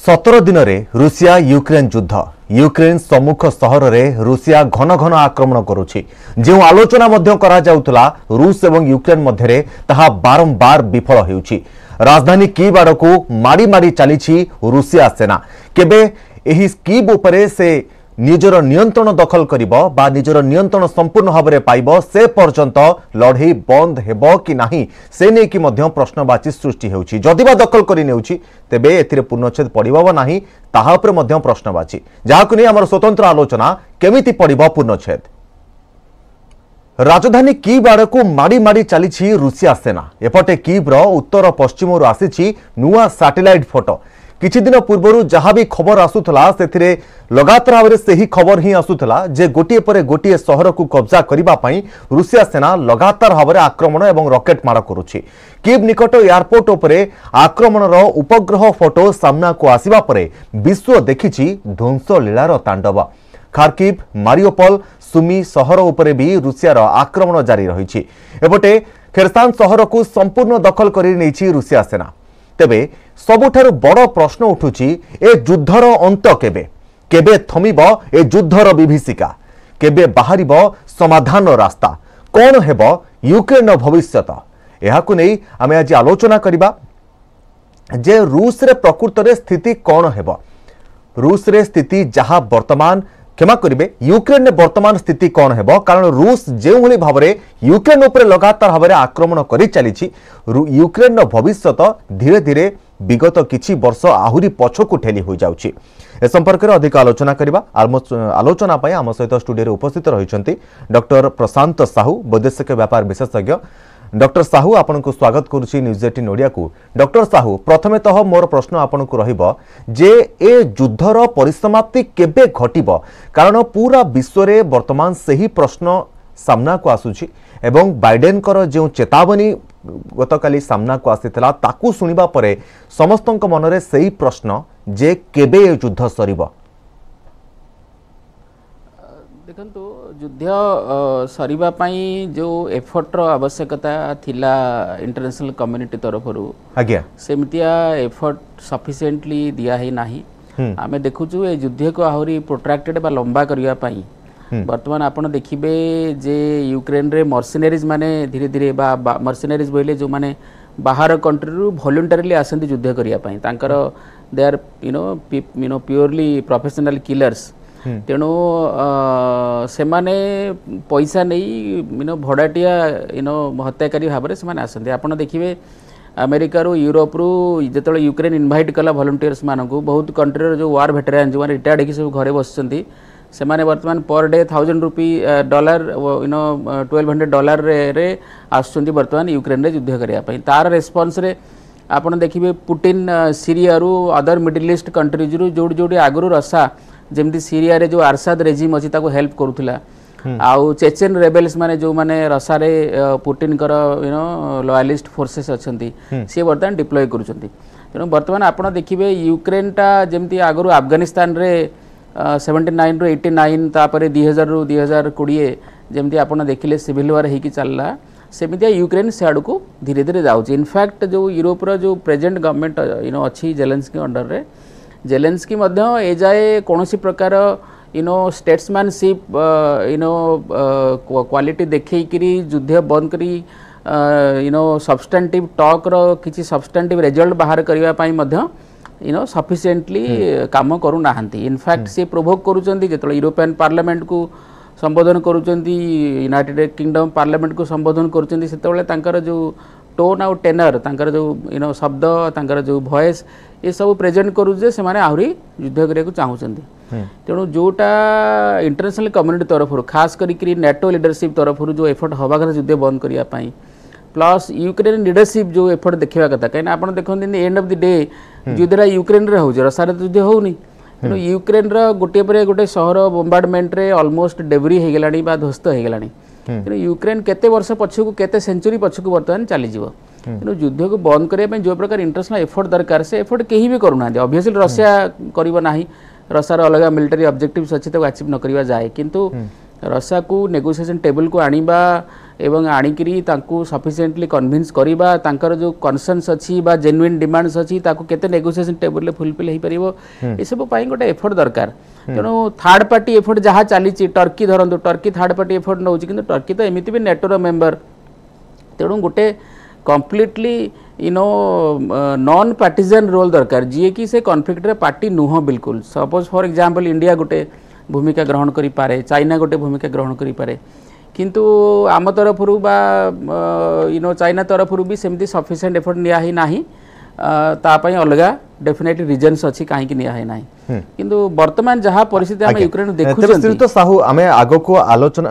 17 दिन में Russia Ukraine युद्ध यूक्रेन सम्मुख सहर में रूसिया घन घन आक्रमण करुछि जो आलोचना मध्य करा जाउतला रूस एवं यूक्रेन मध्य ताहा बारंबार विफल हेउछि। राजधानी कीव आड़कू मारी मारी चली रूसिया सेना केबे एही कीव उपरे से निजर नियंत्रण दखल करिबो बा निजर नियंत्रण संपूर्ण भाव में पाइबो से पर्यंत लड़ई बंद हेबो कि नाही से नै कि मध्य प्रश्नवाची सृष्टि हेउछि। जदिबा दखल करि नेउछि तेबे एथिरे पूर्णच्छेद पड़िबो नाही ताहा उपरे मध्य प्रश्नवाची जाहाकु नै हमर स्वतंत्र आलोचना केमिति पड़िबो पूर्णच्छेद। राजधानी कीव आड़कू मारी मारी चली रूसिया सेना एपटे कीव्र उत्तर पश्चिम आसी नुआ सैटेलाइट फोटो किछि दिन पूर्व जहाँ भी खबर आसूला से लगातार भाव से ही खबर ही आसूला जे गोटे पर गोटे सहर को कब्जा करने रूसिया सेना लगातार भाव में आक्रमण और रॉकेट माड़ करुछि। कीव निकट एयरपोर्ट उपरे आक्रमणर उपग्रह फोटो सामना को आसिबा परे विश्व देखिछि ध्वंस लीलार तांडव। खार्किव मारियोपोल सुमी सहर उपरे भी रूसियार आक्रमण जारी रही। एपटे खेरसान सहर को संपूर्ण दखल करि नेछि रूसिया सेना। तेबे सबुठारु बड़ प्रश्न उठुछि ए युद्धर अंत केबे केबे थमिब ए युद्धर विभीषिका केबे बाहरिब समाधान रास्ता कौन हेब यूक्रेन भविष्यत एहाकु नै आमे आज आलोचना करिबा जे रूस रे प्रकृत रे स्थिति कौन हेब। रूस रे स्थिति जहाँ वर्तमान क्षमा करेंगे यूक्रेन वर्तमान स्थिति कौन है कारण रूस जो भाव में यूक्रेन उपर लगातार भाव में आक्रमण कर चली यूक्रेन भविष्यत धीरे धीरे विगत किछि वर्ष आहुरी पछकू ठेली हो जाउछि। ए संपर्क में अधिक आलोचना करबा आलोचना पाई आम सहित स्टूडियो उपस्थित रहिछन्ति डॉक्टर प्रशांत साहू वैदेशिक व्यापार विशेषज्ञ। डॉक्टर साहू आपन को स्वागत करुछि न्यूज 18 ओडिया को। डॉक्टर साहू प्रथमे तह मोर प्रश्न आपन को रहिबो जे ए युद्धर परिसमाप्ति केबे घटिबो कारण पूरा विश्व रे वर्तमान सही प्रश्न सामना को आसुछि एवं बाइडेन कर जो चेतावनी गतकाली सामना को आसीतला ताकू सुनिबा परे समस्तक मनरे सही प्रश्न जे केबे ए युद्ध सरिबो। देखंतु युद्ध सरिबा पई जो एफर्ट रो आवश्यकता थिला इंटरनेशनल कम्युनिटी तरफ रु आज्ञा सेमितिया एफर्ट सफिशिएंटली दिया ही नाही। आमे देखुछु ए युद्ध को आहुरी प्रोट्रैक्टेड बा लंबा करिया पई वर्तमान आपण देखिबे जे यूक्रेन रे मर्सिनरीज माने धीरे धीरे बा मर्सिनरीज बोले जो माने बाहर कंट्री रु वॉलंटरीली आसंती युद्ध करिया पई तांकर they are you know purely professional killers तेणु से माने पैसा नहीं भड़ाटिया हत्याकारी भाव में से आसते आपड़ देखिए अमेरिका रू यूरोप रू जो यूक्रेन इनवाइट कला वॉलंटियर्स मानक बहुत कंट्री जो वार भेटेरान जो रिटायर्ड होगी सब घरे बसुँच से माने वर्तमान पर डे $1000 $1200 रे आसुँच वर्तमान यूक्रेन रे युद्ध करने तार रेस्पॉन्स रे आपड़ देखिए पुटिन सीरिया रू अदर मिडिल ईस्ट कंट्रीज रू जोड़ी जोड़ी आगु रसा जमती सीरिया रे जो आरसाद रेजिम अच्छी ताको हेल्प करुला आउ चेचेन रेबेल्स माने जो माने रसा रे पुटिन कर लॉयलिस्ट फोर्सेस अच्छी सी बर्तमान डिप्लॉय करुछंती। तेणु बर्तमान आपड़ देखिए यूक्रेन टा जमती आगु अफगानिस्तान रे 79 रू 89 तापर 2000 रू 2020 जमती आपड़ देखिले सिविल वार होगी चलला सेमितिया यूक्रेन से आड़ को धीरे धीरे जाऊँगी। इनफैक्ट जो यूरोप रो जो प्रेजेंट गवर्नमेंट अच्छी जेलेंस्की अंडर रे जेलेंस्की मध्य ए जाए कौन प्रकार स्टेट्समैनशिप क्वालिटी देखिकी युद्ध बंद करी सब्सटेंटिव टॉक रो किसी सब्सटेंटिव रिजल्ट बाहर करने सफिशिएंटली काम करू नाहंती। इनफैक्ट सी प्रोवोक करूचंती जो यूरोपियन पार्लियामेंट को संबोधन करूचंती यूनाइटेड किंगडम पार्लियामेंट को संबोधन करूचंती सेतेबेले तांकर जो टोन आउ टेनर तांकर जो शब्द तांकर जो वॉइस ये सब प्रेजेंट करू जे से माने आहुरी युद्ध करिया को चाहउचंती। तेणु जोटा इंटरनेशनल कम्युनिटी तरफ खास करी नेटो लीडरशिप तरफ जो एफर्ट हवा कथा युद्ध बंद करिया पई प्लस यूक्रेन लीडरशिप जो एफर्ट देखा कथा कहीं आप देखते एंड ऑफ द डे युद्धरा यूक्रेन रे होउछ रसारे तो युद्ध होउनी। तेणु यूक्रेन रो गोटे पर गोटे सहर बोम्बार्डमेंट रे ऑलमोस्ट डेब्री हो गलानी बा ध्वस्त हो गलानी। तेणु यूक्रेन केते वर्ष पछकू केते सेंचुरी पछकू वर्तमान चली जीवो। तेणु युद्ध को बंद करने जो प्रकार इंटरनेशनल एफर्ट दरकार से एफर्ट कहीं भी करूना ऑब्वियसली रशिया करिवो नाही रसार अलग मिलिटरी ऑब्जेक्टिव्स अच्छी तो अचीव न करिवा जाए किंतु रशिया को नेगोशिएशन टेबल को आनिबा एवं आनिकरी तांको सफिशिएंटली कन्विंस करिबा तांकर जो कन्सर्न्स अछि बा जेन्युइन डिमांड्स अछि ताको केते नेगोशिएशन टेबल ले फुलफिल हे परिबो ए सब पाई गोटे एफर्ट दरकार तेणु थर्ड पार्टी एफर्ट जहाँ चली टर्की धरतु टर्की थर्ड पार्टी एफर्ट नौ कि टर्की तो एमती भी नेटोर मेम्बर तेणु गोटे कम्प्लीटली नॉन पार्टीजन रोल दरकार जी कि से कॉन्फ्लिक्ट रे पार्टी नुह बिल्कुल सपोज फॉर एग्जांपल इंडिया गोटे भूमिका ग्रहण करि पारे चाइना गोटे भूमिका ग्रहण करि पारे किंतु आम तरफरु बा चाइना तरफरु भी सेमती सफिशिएंट एफर्ट निया ही नाही तापाई अलगा डेफिनेटली रीजन्स अच्छी कहीं निया है नाही किंतु वर्तमान जहाँ परिस्थिति हम यूक्रेन देखुछन तो साहू आमे आगो को आलोचना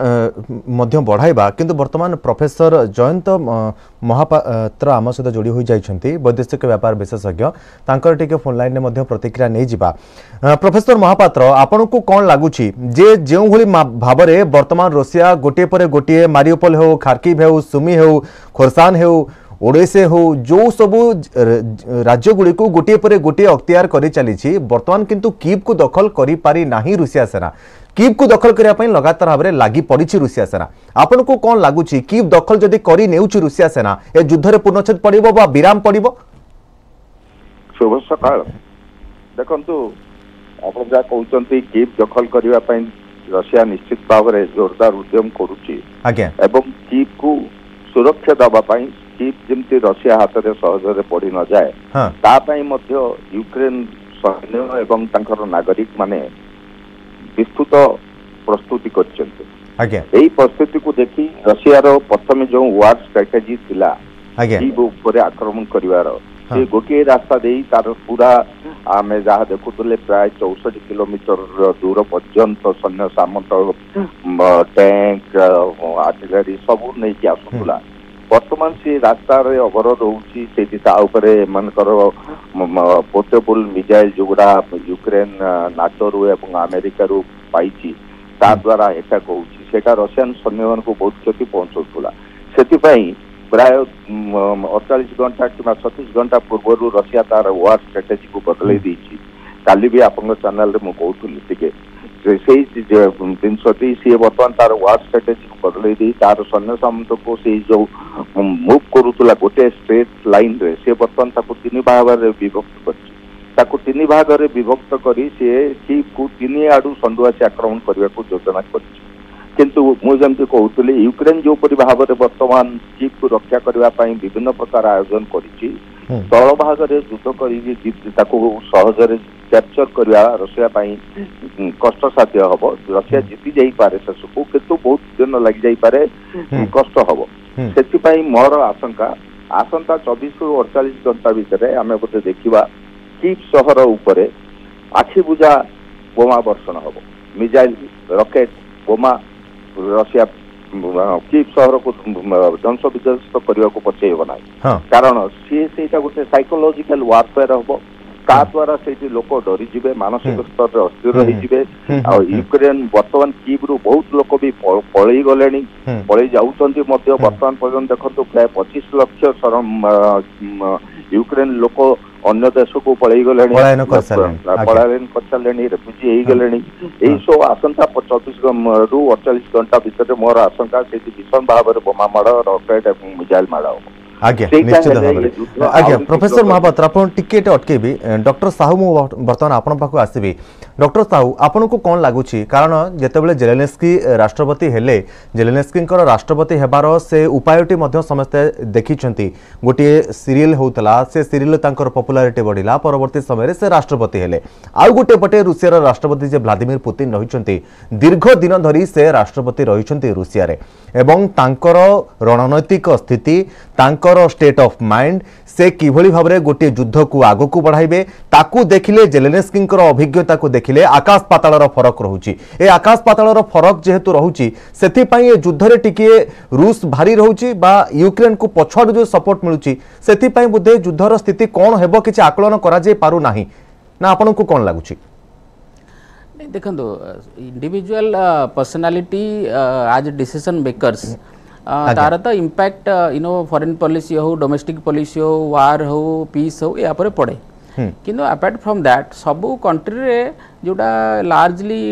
मध्य बढ़ाइबा किंतु वर्तमान प्रोफेसर जयंत महापात्र आम सहित जोड़ी हो जाइछंती वैदेशिक व्यापार विशेषज्ञ तांकर टिके फोन लाइन ने मध्य प्रतिक्रिया नै जिबा प्रोफेसर महापात्र आपन को कोन लागुछि जे जेउ भली भाबरे वर्तमान रशिया गोटे परे गोटे मारियोपोल हो खार्किव हो सुमी हो खोरसान हो ओडेसे हो जो सबू राज्य गुड़ी को गोटे पर गोटे अख्तियार कर चली बर्तमान किंतु कीव को दखल करि पारि नाही रुसिया सेना कीव को दखल करिया पई लगातार भाव में लागि पड़ी रुसिया सेना आपन को कौन लगुच कीव दखल जदि करि नेउछि रुसिया सेना ए युद्ध रे पूर्णच्छेद पड़िबो बा विराम पड़िबो शुभ सकाळ देखंतु आपण जा कहउचंती कीव दखल करिया पई रशिया निश्चित भाव में जोरदार उद्यम करूची आज्ञा एवं कीव को सुरक्षा दबा पई कीव जमती रशिया हाथ में सहजरे पड़ी न जाए तापाई मध्य यूक्रेन सैन्य एवं तांकर नागरिक माने विस्तृत प्रस्तुति कर परिस्थिति को देखी रशियार प्रथम जो वार स्ट्रेटेजी थिला कीव ऊपर आक्रमण करिवार से गोटे रास्ता दे तार पूरा आमे जहाँ देखुले प्राय 64 किलोमीटर दूर पर्यंत सैन्य सामंत टैंक आर्टिलरी सब नहीं आसुला वर्तमान से रास्ता रे अवरोध होउची सेठी ता ऊपर मनकर पोर्टेबल मिसाइल जोगुड़ा यूक्रेन नाटो रु एवं अमेरिका रु पाइची ता द्वारा एटा कहउची सेटा रशियन सैन्य को बहुत क्षति पहुंचौला सेति पई प्राय 48 घंटा कि 36 घंटा पूर्व रशिया तार वार स्ट्रेटेजी को बदलै दीची काली भी आपन चैनल रे मु कहउतली ठीक जिनसटी सी बर्तमान तार वार स्ट्रेटेजी को बदल दी तार सैन्य सामंत को से जो मूव करूला गोटे स्ट्रेट लाइन रे से बर्तमान ताको तीन भाग रे विभक्त कर ताको तीन भाग रे विभक्त करी से कीव को तीन आडू संडुआ से आक्रमण करने को योजना कर किंतु मु जमती कहउतली यूक्रेन जो परि भाव रे वर्तमान कीव को रक्षा करबा पई विभिन्न प्रकार आयोजन करिछि तल भाग रे युद्ध करी ताको सहजरे कैप्चर करवा रशिया पाई कष्ट साध्य हम रशिया जीति जाई पारे शेष को किंतु बहुत दिन लग जाई पारे कष्ट हम से मोर आशंका आसंता 24 रु 48 घंटा भितर आम गोटे देखा कीव सहर उपरे आखि बुझा बोमा वर्षण हम मिसाइल रॉकेट बोमा रशिया कीव सहर को ध्वंस विध्वस्त करने को पछेब ना कारण सी से गोटे साइकोलॉजिकल वारफेयर हम ता द्वारा से लोक डरी जिबे मानसिक स्तर रे अस्थिर रही जिबे आ यूक्रेन वर्तमान कीव रु बहुत लोक भी पळई गलेनी पळई जाउचंती मध्य वर्तमान पर्यंत देखंतु प्राय 25 लाख यूक्रेन लोक अन्य देश को पळई गलेनी पलायन कर सालेनी रेफ्यूजी हेई गलेनी एई सो आसंता 24 रु 48 घंटा भितर मोर आशंका से भीषण भाव में बोमा माड़ रॉकेट एवं मिसाइल माड़ आज्ञा निश्चित भाव आज्ञा प्रोफेसर महापात्र आपन टिकेट अटकेबी डॉक्टर साहू मु बर्तमान आपन पाखु आसीबी डॉक्टर साहू आपन को कोन लागुची कारण जेतेबेले जेलेन्स्की राष्ट्रपति हेले जेलेन्स्कींकर राष्ट्रपति हेबार से उपायटी मध्य समस्त देखिछंती गोटे सीरियल होतला से सीरियल तांकर पॉपुलैरिटी बढ़िला परवर्ती समय से राष्ट्रपति हेले आ गोटे पटे रूसियार राष्ट्रपति जे व्लादिमीर पुतिन रहिछंती दीर्घ दिन धरी से राष्ट्रपति रहिछंती रूसिया रे एवं तांकर रणनैतिक स्थिति तांकर स्टेट ऑफ माइंड से किभली भाबरे गोटे युद्ध को आगो को बढ़ाइबे ताकू देखिले जेलेन्स्कींकर अभिज्ञता को देखिले आकाश पातालर फरक रहुची ए आकाश पातालर फरक जेहेतु रहुची सेति पई ए युद्ध रे टिके रूस भारी रहुची बा यूक्रेन को पछाड़ जो सपोर्ट मिलुची सेति पई बुद्धे युद्धर स्थिति कोन हेबो किछि आकलन करा जे पारु नाही ना आपन को कोन लागुची देखो इंडिविजुअल पर्सनालिटी आज डिसीजन मेकर्स तार तो इम्पैक्ट फॉरेन पॉलिसी हो डोमेस्टिक पॉलिसी हो वार हो पीस हो या पर पड़े किंतु अपार्ट फ्रॉम दैट सबु कंट्री रे जोटा लार्जली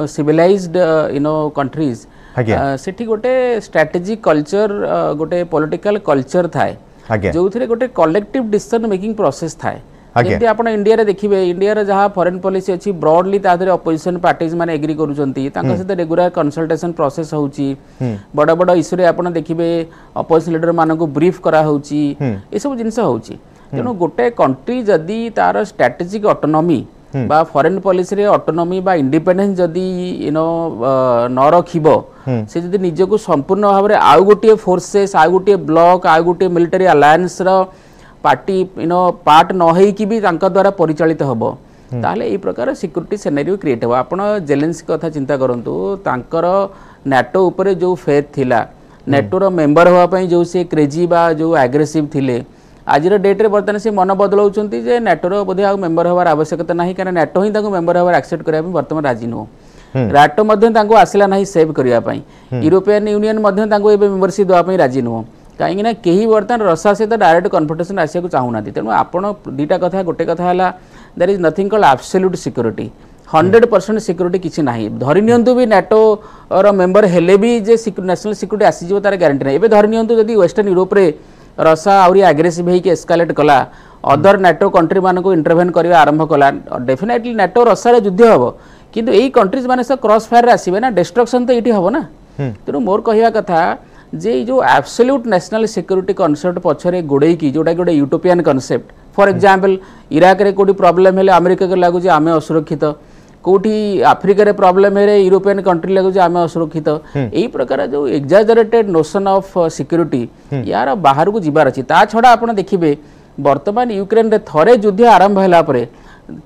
सिविलाइज्ड कंट्रीज सेठी गोटे स्ट्रेटेजिक कल्चर गोटे पॉलिटिकल कल्चर थाए जो थरे गोटे कलेक्टिव डिसीजन मेकिंग प्रोसेस थाए जैसे आप इंडिया रे देखिए इंडिया रे जहाँ फॉरेन पॉलिसी अच्छी ब्रॉडली अपोजिशन पार्टीज माने एग्री करूछंती तांका सहित रेगुलर कंसल्टेशन प्रोसेस होउची बड़ बड़ इश्यू रे आपण देखिबे अपोजिशन लीडर मानकु ब्रीफ करा होउची ए सब जिंस होउची तेणु गोटे कंट्री जदि तार स्ट्रेटेजिक ऑटोनॉमी बा फॉरेन पॉलिसी रे ऑटोनॉमी बा इंडिपेंडेंस जदि न रखिबो से जदि निजको संपूर्ण भाव रे आउ गोटे फोर्सेस आउ गोटे ब्लॉक आउ गोटे मिलिटरी अलायंस रो पार्टी पार्ट न होई कि भी तांका द्वारा परिचालित हबो ताहले ए प्रकार सिक्योरिटी सिनेरियो क्रिएट हो आपण जेलेंस्की कथा चिंता करंतु तांकर नाटो ऊपर जो फेथ थिला नाटो रो मेंबर होवा पई जो से क्रेजी बा जो एग्रेसिव थिले आज डेट रे बर्तमान से मन बदलाउछंती जे नाटो रो बोधे आ मेंबर होवार आवश्यकता नाही कारण नाटो ही तांको मेंबर होवार एक्सेप्ट करिया पई बर्तमान राजी नो नाटो मध्ये तांको आसिला नाही सेव करिया पई यूरोपियन यूनियन मध्ये तांको एबे मेंबरशिप दवा पई राजी नो कहीं ना कहीं बर्तमान रसा सहित डायरेक्ट कन्फ्रंटेशन आसिया चाहूना तेणु आपण दुईटा कथा गोटे कथा है there is nothing called absolute security 100% security किसी ना धरी नियंतु भी नाटो रो मेंबर हेले भी जे नेशनल सिक्योरिटी आसीजो तार ग्यारंटी ना धरी नियंतु जदि वेस्टर्न यूरोप रे रसा आउरी एग्रेसिव होइके एस्कालेट कला अदर नाटो कंट्री मान को इंटरवेन करवा आरंभ कला डेफिनेटली नाटो रसा रे युद्ध हम किंतु एई कंट्रीज माने से क्रॉस फायर रे आसीबे ना डिस्ट्रक्शन तो ये हम ना तेणु मोर कहवा कथा जे जो एब्सोल्यूट नेशनल सिक्योरिटी कॉन्सेप्ट पछरे गोड़े की जोटा गोटे utopian concept for example Iraq रे कोडी प्रॉब्लम हेले अमेरिका के लागु जे आमे असुरक्षित कोठी अफ्रीका रे प्रॉब्लम हेले यूरोपियन कंट्री लागु जे आमे असुरक्षित एई प्रकार जो एग्जाजरेटेड नोशन ऑफ सिक्योरिटी यार बाहर को जिबार अछि ता छडा आपण देखिबे वर्तमान यूक्रेन रे थरे युद्ध आरंभ हैला परे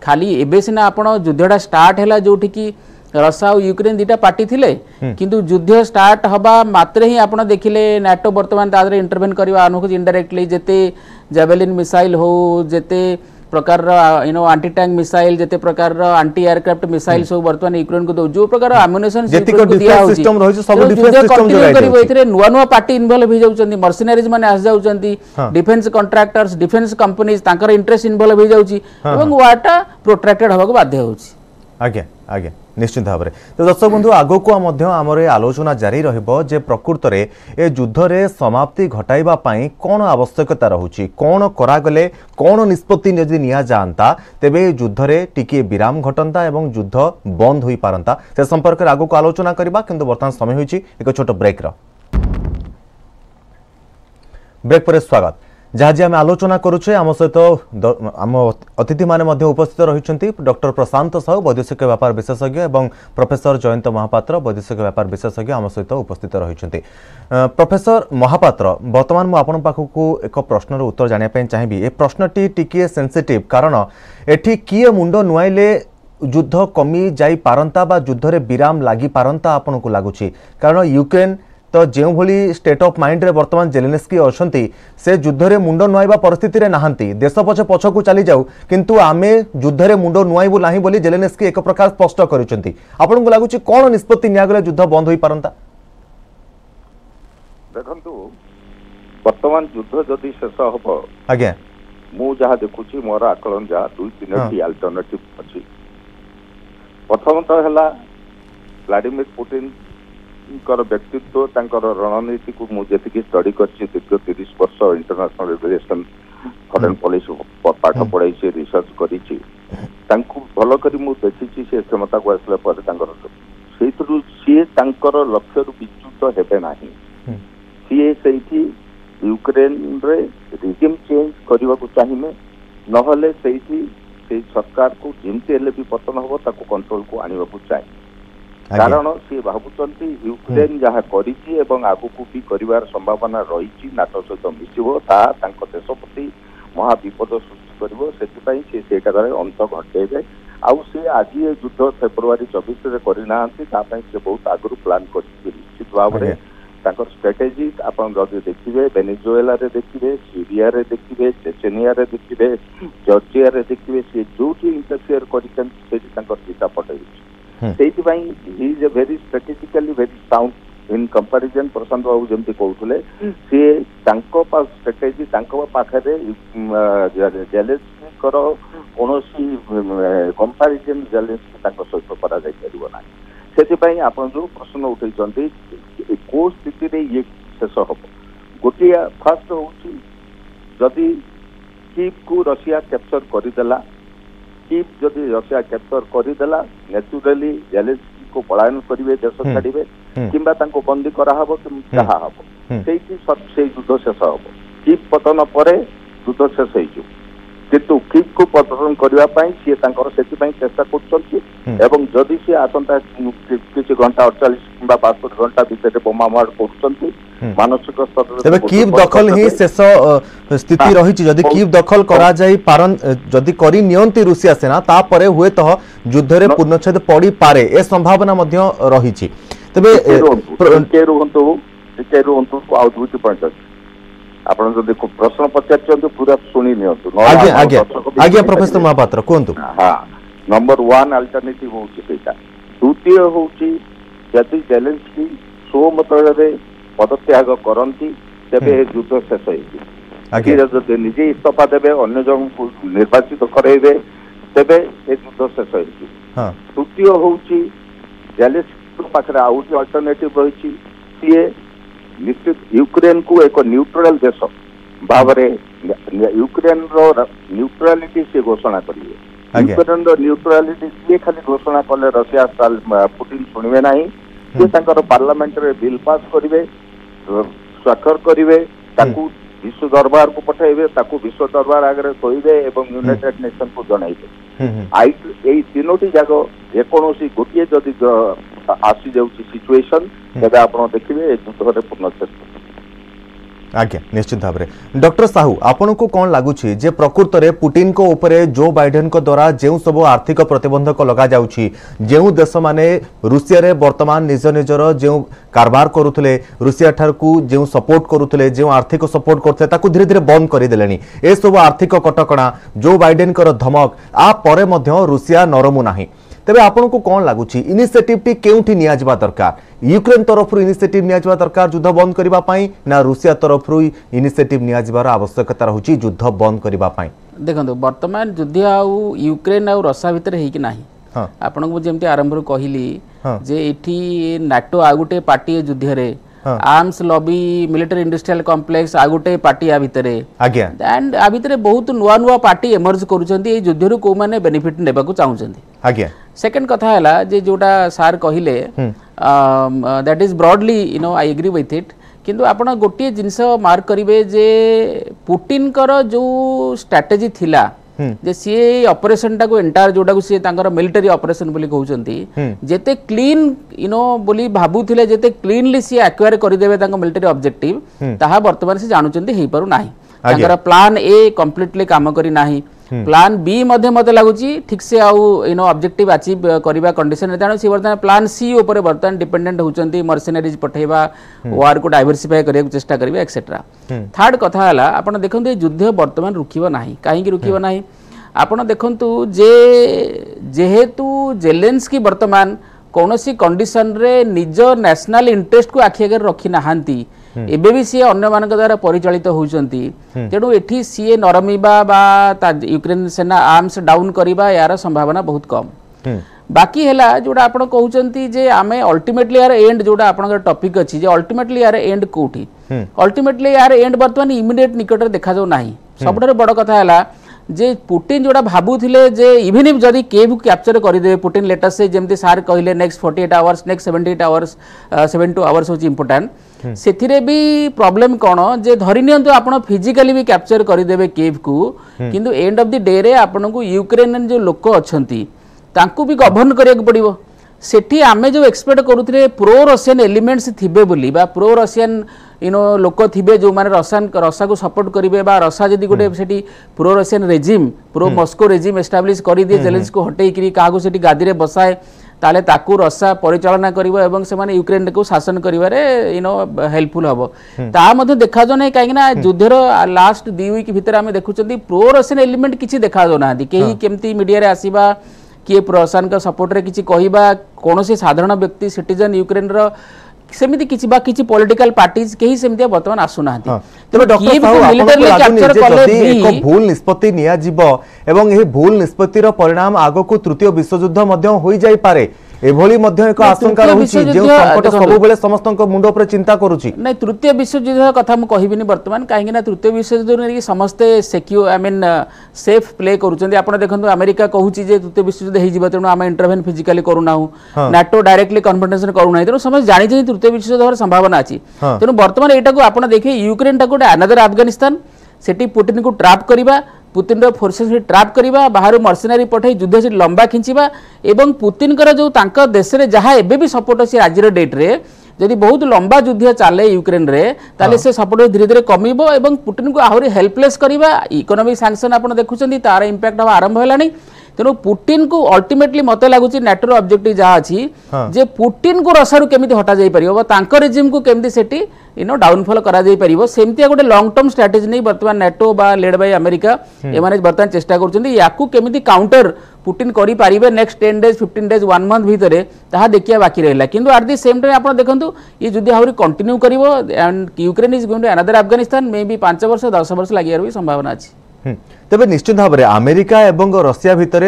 खाली एबे सिना आपण युद्धडा स्टार्ट हैला जोठी की रसा और यूक्रेन दुटा पार्टी थिले किंतु युद्ध स्टार्ट हवा मात्र ही आपण देखिले नाटो वर्तमान तादरे इंटरवेन करवा आनुको इनडायरेक्टली जेते जेवेलिन मिसाइल हो जेते प्रकार एंटी टैंक मिसाइल जेते प्रकार एंटी एयरक्राफ्ट मिसाइल सब वर्तमान यूक्रेन को दो जो प्रकार एम्युनिशन दिया होची सिस्टम रहिछ सब डिफेंस सिस्टम जो राइट एथरे नुवा नुवा पार्टी इन्वॉल्व हो जाउचंदी मर्सनरीज माने आस जाउचंदी डिफेंस कॉन्ट्रैक्टर्स डिफेंस कंपनीज तांकर इंटरेस्ट इन्वॉल्व हो जाउची एवं वाटा प्रोट्रैक्टेड होबा को बाध्य होची आज्ञा आज्ञा निश्चित भाव में तो दर्शक बंधु आगक आमर आलोचना जारी रही प्रकृत में ए युद्ध रे समाप्ति घटाइबा पई कौन आवश्यकता रहुची कौन करागले कौन निष्पत्ति यदि निया जाता तेबे युद्ध रे टिके विराम घटंता एवं युद्ध बंद होई पारंता से संपर्क में आगक आलोचना करबा किंतु वर्तमान समय होईची एक छोट ब्रेक पर स्वागत जहाँ जी आम आलोचना करुचे आम सहित आम अतिथि माने मध्य उपस्थित रही डॉक्टर प्रशांत साहू वैदेशिक व्यापार विशेषज्ञ एवं प्रोफेसर जयंत महापात्र वैदेशिक व्यापार विशेषज्ञ आम सहित उपस्थित रही प्रोफेसर महापात्र बर्तमान मु आपन पाखक एक प्रश्नर उत्तर जानापी चाहिए ए प्रश्नटी टिके सेंसिटिव कारण एठी किए मुंड नुआइले युद्ध कमी जाई पारंता बा युद्ध रे विराम लागी पारंता आपन को लागुची कारण यूक्रेन तो जो भली स्टेट ऑफ माइंड रे वर्तमान जेलेंस्की अछंती से युद्ध रे मुंड नुआइबा परिस्थिति रे नाहंती देश पछे पछकु चली जाऊ किंतु आमे युद्ध रे मुंड नुआइबु नाही बोली जेलेंस्की एक प्रकार स्पष्ट करिसंती आपन को लागुची कोन निष्पत्ति निया गेले युद्ध बंद होई पारंता देखंतु वर्तमान युद्ध जदि शेष हबो आज्ञा मु जहा देखुची मोर आकलन जा दुई तीनटी अल्टरनेटिव अछि प्रथमतः हला व्लादिमीर पुतिन कर व्यक्तित्व तांकर रणनीति को मुझे स्टडी करछि दीर्घ 30 वर्ष इंटरनेशनल रिलेशन फॉरेन पॉलिसी पाठ पढ़ाई से रिसर्च करिछि तांकु भलो करी मु देखिछि से क्षमता को आसले पर तांकर सेइतरु सी तांकर लक्ष्य रु विच्युत हेबे नाही सी सेइथि यूक्रेन रे रिजिम चेंज करबा को चाहिमे नहले सेइथि से सरकार को जिमते हेले भी पतन होबो ताको कंट्रोल को आनिबा को चाहिए कारण सी भावुंट यूक्रेन जहाँ करिछि एवं आगु भी करिवार संभावना रही नाटो सहित मिसिबो देश प्रति महाविपद सृष्टि करिवो सेतिपई से अंत घटेबे आउ से आज ये युद्ध फेब्रुआरी 24 रे करिनांती तापई से बहुत आगु प्लान करिछि निश्चित भाव रे ताकर स्ट्रेटेजी आपण जदि देखिबे वेनेजुएला रे देखिबे सीरिया रे देखिबे चेचेनिया रे देखिबे जॉर्जिया रे देखिबे से जोटी इंटरफेयर करिकन से ताकर दिशा पटैछि सेइतिपई he is a very strategically very sound in comparison Prashant Babu जमती कहउथले से तांको पास स्ट्रेटेजी तांको पाखरे जेलेंस्की ତାଙ୍କର କୌଣସି କମ୍ପାରିଜନ ଜେଲେନ୍ସ୍କି ତାଙ୍କ ସହିତ କରାଯାଇପାରିବ ନାହିଁ। ସେଥିପାଇଁ ଆପଣ ଯୋଉ ପ୍ରଶ୍ନ ଉଠେଇଛନ୍ତି କୋଉ ସ୍ଥିତିରେ ଇଏ ଶେଷ ହବ, ଗୋଟିଏ ଫାଷ୍ଟ ହଉଛି ଯଦି କିଭ୍କୁ ରଷିଆ କ୍ୟାପଚର କରିଦେଲା, କିଭ୍ ଯଦି ରଷିଆ କ୍ୟାପଚର କରିଦେଲା ନ୍ୟାଚୁରାଲି ଜେଲେନ୍ସ୍କିଙ୍କୁ ପଳାୟନ କରିବେ, ଦେଶ ଛାଡ଼ିବେ କିମ୍ବା ତାଙ୍କୁ ବନ୍ଦୀ କରାହବ ଯାହା ହବ, ସେଇଠି ସେଇ ଯୁଦ୍ଧ ଶେଷ ହବ। କିଭ୍ ପତନ ପରେ ଯୁଦ୍ଧ ଶେଷ ହେଇଯିବ, କିନ୍ତୁ କିଭ୍କୁ ପତନ କରିବା ପାଇଁ ସିଏ ତାଙ୍କର ସେଥିପାଇଁ ଚେଷ୍ଟା କରୁଛନ୍ତି ଏବଂ ଯଦି ସିଏ ଆସନ୍ତା କିଛି ଘଣ୍ଟା 48 କିମ୍ବା 72 ଘଣ୍ଟା ଭିତରେ ବୋମା ମାଡ଼ କରୁଛନ୍ତି ମାନସିକ ସ୍ତରରେ ତେବେ କିଭ୍ ଦଖଲ ହିଁ ଶେଷ ସ୍ଥିତି ରହିଛି। ଯଦି କିଭ୍ ଦଖଲ କରାଯାଇ ଯଦି କରି ନିଅନ୍ତି ରୁଷିଆ ସେନା ତାପରେ ହୁଏତ ଯୁଦ୍ଧରେ ପୂର୍ଣ୍ଣଚ୍ଛେଦ ପଡ଼ିପାରେ, ଏ ସମ୍ଭାବନା ମଧ୍ୟ ରହିଛି। ତେବେ ରୁହନ୍ତୁ ଆଉ ଦୁଇଟି ପଏଣ୍ଟ ଅଛି, ଆପଣ ଯଦି ପ୍ରଶ୍ନ ପଚାରିଛନ୍ତି ପୁରା ଶୁଣି ନିଅନ୍ତୁ। ଆଜ୍ଞା ପ୍ରଫେସର ମହାପାତ୍ର କୁହନ୍ତୁ। ହଁ, ନମ୍ବର 1 ଆଲ୍ଟରନେଟିଭ ହଉଛି ସେଇଟା। ଦ୍ୱିତୀୟ ହଉଛି ଯଦି ଜେଲେନ୍ସ୍କି ସ୍ୱମତରେ ପଦତ୍ୟାଗ କରନ୍ତି ତେବେ ଏ ଯୁଦ୍ଧ ଶେଷ ହେଇଯିବ। ଯଦି ନିଜେ ଇସ୍ତଫା ଦେବେ, ଅନ୍ୟ ଜଣଙ୍କୁ ନିର୍ବାଚିତ କରାଇବେ ତେବେ ଏ ଯୁଦ୍ଧ ଶେଷ ହେଇଯିବ। ତୃତୀୟ ହଉଛି ଜେଲେନ୍ସ୍କିଙ୍କ ପାଖରେ ଆଉ ଗୋଟେ ଅଲ୍ଟରନେଟିଭ ରହିଛି, ସିଏ ନିଶ୍ଚିତ ୟୁକ୍ରେନକୁ ଏକ ନ୍ୟୁଟ୍ରାଲ ଦେଶ ଭାବରେ ୟୁକ୍ରେନର ନ୍ୟୁଟ୍ରାଲିଟି ସେ ଘୋଷଣା କରିବେ। ୟୁକ୍ରେନର ନ୍ୟୁଟ୍ରାଲିଟି ସିଏ ଖାଲି ଘୋଷଣା କଲେ ରଷିଆ ପୁଟିନ ଶୁଣିବେ ନାହିଁ, ସେ ତାଙ୍କର ପାର୍ଲାମେଣ୍ଟରେ ବିଲ୍ ପାସ୍ କରିବେ, ସ୍ୱାକ୍ଷର କରିବେ, ତାକୁ ବିଶ୍ୱ ଦରବାରକୁ ପଠାଇବେ, ତାକୁ ବିଶ୍ୱ ଦରବାର ଆଗରେ କହିବେ ଏବଂ ୟୁନାଇଟେଡ୍ ନେସନକୁ ଜଣାଇବେ। ଏଇ ତିନୋଟି ଯାକ ଯେକୌଣସି ଗୋଟିଏ ଯଦି ଆସିଯାଉଛି ସିଚୁଏସନ ତେବେ ଆପଣ ଦେଖିବେ ଏ ଯୁଦ୍ଧରେ ପୂର୍ଣ୍ଣଚ୍ଛେଦ। आज्ञा निश्चित भाव में डॉक्टर साहू आपन को कौन लगुच जे प्रकृत में पुटिन को उपरे जो बाइडेन को द्वारा जो सब आर्थिक प्रतिबंधक लगा जाउछि जो देश माने रुषिया रे वर्तमान निज निजर जो कारबार करुले रुषिया ठार को जो सपोर्ट करुले जो आर्थिक सपोर्ट करते ताकू धीरे धीरे बंद करदेले ए सब आर्थिक कटकणा जो बाइडेन कर धमक आ परे मध्य रुषिया नरमु नाही तेबे आपन को कौन लगुच इनिशिएटिव टी केउठी निया जबा दरकार यूक्रेन तरफ इनिशिएटिव निया जबा दरकार युद्ध बंद करबा पई ना रुषिया तरफ इनिशिएटिव निया जबार आवश्यकता रहुची युद्ध बंद करबा पई देखंतु वर्तमान युद्ध आउ यूक्रेन आउ रशिया भितर हेकि नाही आपन को जेमति आरंभ रो कहिली जे एठी नाटो आ गुटे पार्टी युद्ध रे arms lobby military industrial complex आ गुटे पार्टी आ भितरे आज्ञा एंड आ भितरे बहुत नुवा नुवा पार्टी एमर्ज करूछंती ए युद्ध रो को माने बेनिफिट नेबा को चाहुछंती आज्ञा सेकंड कथा हला जे जोटा सार कहिले that is broadly you know I agree with it किंतु आपण गोटे जिनस मार्क करिवे जे पुटिन कर जो स्ट्रेटजी थिला जे सी ऑपरेशन टा को एंटायर जोटा को सी तांकर मिलिटरी ऑपरेशन बोली कहउचंती जेते क्लीन यू नो बोली भाबुथिले जेते क्लीनली सी एक्वायर करि देबे तांको मिलिटरी ऑब्जेक्टिव ताहा वर्तमान से जानुचंती हेई पारु नाही तांकर प्लान ए कंप्लीटली काम करी नाही प्लान बी मध्य मते लागुची ठीक से आउ यू नो ऑब्जेक्टिव अचीव करबा कंडीशन रे तानो सी वर्तमान प्लान सी ऊपर वर्तमान डिपेंडेंट होचंती मर्सिनरीज पठेबा वार को डाइवर्सिफाई करे चेष्टा करबे एक्सेट्रा थर्ड कथा हला आपण देखंतु युद्ध वर्तमान रुकिबो नाही काहे कि रुकिबो नाही आपण देखंतु जे जेहेतु जेलेंस्की वर्तमान कोनोसी कंडीशन रे निज नेशनल इंटरेस्ट को आखि आगे रखी नाहांती एबे भी सी अन्य मान द्वारा परिचालित होउचंती तेणु एठी सी नरमिबा बा यूक्रेन सेना आर्म्स डाउन करिबा यार संभावना बहुत कम बाकी हैला जोडा आपण कहउचंती जे आमे अल्टीमेटली यार एंड जोडा आपण टॉपिक अछि जे अल्टीमेटली यार एंड कोठी अल्टीमेटली यार एंड वर्तमान इमीडिएट निकट रे देखा जो नाही सबडर बड़ कथा हैला जे पुटिन जोड़ा भाबुथिले जे इवन इफ जदी केव कैप्चर कर दे पुटिन लेटेस्ट से जेमती सार कहले next 48 hours next 78 hours 72 hours होची इंपोर्टेंट सेथिरे भी प्रॉब्लम कोन जे धरि नियंतु आपण फिजिकली भी कैप्चर कर देबे केव को किंतु एंड ऑफ द डे रे आपण को यूक्रेन जो लोक अछंती तांकू भी गवर्न करिया पड़िबो सेठी आमे जो एक्सपेक्ट करूथिले प्रो रशियन एलिमेंट्स थिबे बोली बा प्रो रशियन यू नो लोक थिबे जो माने रशिया को सपोर्ट करिवे बा रशिया जदी गोटे सेठी pro Russian regime pro Moscow regime establish करि दे जेलेंस्की को हटेई करी कागो सेठी गादी रे बसाए ताले ताकू रशिया परिचालना करिवो एवं से माने यूक्रेन को शासन करिवारे यू नो हेल्पफुल हबो ता मध्ये देखा जो नै काहे ना युद्धर लास्ट 2 वीक भीतर आमे देखुचंती प्रो रशियन एलिमेंट किछि देखा जो नादी केही केमती मीडिया रे आसीबा किए रशियन का सपोर्ट रे किछि कहिबा कोनोसी साधारण व्यक्ति सिटीजन यूक्रेन रो सेमिति किछि पॉलिटिकल पार्टीज केही सेमिति वर्तमान आसु नाहंती तबे डॉक्टर साहू मिलिटरी कैप्चर कले भी एक भूल निष्पत्ति निया जिवो एवं एही भूल निष्पत्तिर परिणाम आगो को तृतीय विश्वयुद्ध मध्य होई जाई पारे एभली मध्य एक आशंका रहुछि जे संकट सब बेले समस्त मुंड ऊपर चिंता करूछि नै तृतीय विश्वयुद्ध कथा मु कहिबिनी वर्तमान काहे ना तृतीय विश्वयुद्ध रे समस्ते secure I mean safe play करूछन्ती आपण देखंतु अमेरिका कहूछि जे तृतीय विश्वयुद्ध हेइ जिवो तेनु आमे इंटरवेन फिजिकली करू नाहु नाटो डायरेक्टली कन्फ्रंटेशन करू नाही तेनु समस्त जानि जे तृतीय विश्वयुद्ध होर संभावना अछि तेनु वर्तमान एटा को आपण देखि यूक्रेन टा को अनदर अफगानिस्तान सेठी पुतिन को ट्रैप करिबा पुतिन रो फोर्सेस ट्रैप करिबा बाहर मर्सिनरी पठै युद्ध से लंबा खिंचिबा एवं पुतिन कर जो तांका देश रे जहा एबे भी सपोर्ट अछि आज रे डेट रे यदि बहुत लंबा युद्ध चले यूक्रेन रे ताले से सपोर्ट धीरे धीरे कमिबो एवं पुतिन को आहुरी हेल्पलेस करिबा इकोनॉमिक सैंक्शन आपण देखुचंदी तार इंपैक्ट अब आरंभ हेलानी तेणु पुटिन को अल्टीमेटली मत लगुच नाटोर ऑब्जेक्टिव जहाँ अच्छी जे पुटिन को रसारू केमिति हटा जाई परिबो तांको रेजिम को केमिति सेठी डाउनफॉल करा जाई परिबो सेमतिया गोटे लॉन्ग टर्म स्ट्रेटजी नहीं वर्तमान नाटो बा लेड बाय अमेरिका एमाने वर्तमान चेष्टा करछन्ती याकू केमिति काउंटर पुटिन करि पारिबे नेक्स्ट 10 डेज 15 डेज 1 मंथ भितरे ताहा देखिया बाकी रहला किंतु एट द सेम टाइम आपण देखंतु ये युद्ध आहुरी कंटिन्यू करिवो and Ukraine is going to another Afghanistan maybe 5 वर्ष 10 वर्ष लागियार भी संभावना अछि तेबे निश्चित भाव में अमेरिका एवं रशिया भितर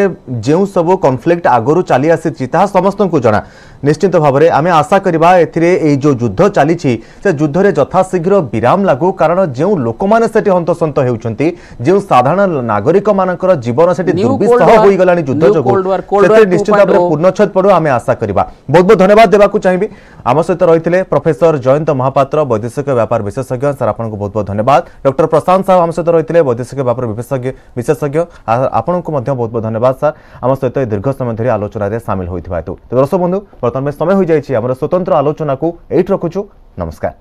जो सब कॉन्फ्लिक्ट आगरू चली आसी समस्त को जना निश्चित भाव में आम आशा करवा जो युद्ध चली से युद्ध रे यथाशीघ्र विराम लागू कारण जो लोक मैंने हंतसंत होती जो साधारण नागरिक मानकर जीवन से दुर्विसह हो गला युद्ध जो निश्चित भाव में पूर्णछेद पड़ू आम आशा करवा बहुत बहुत धन्यवाद देवाक चाहिए आम सहित रही प्रोफेसर जयंत महापात्र वैदेशिक व्यापार विशेषज्ञ सर आपको बहुत बहुत धन्यवाद डॉक्टर प्रशांत साहब आम सहित रही वैदेशिक व्यापार विशेषज्ञ आपण को बहुत बहुत धन्यवाद सर आम सहित दीर्घ समय धरी आलोचना सामिल होता हेतु। तो दर्शक बंधु बर्तमान में समय हो जाए स्वतंत्र आलोचना को एट रखुचु। नमस्कार।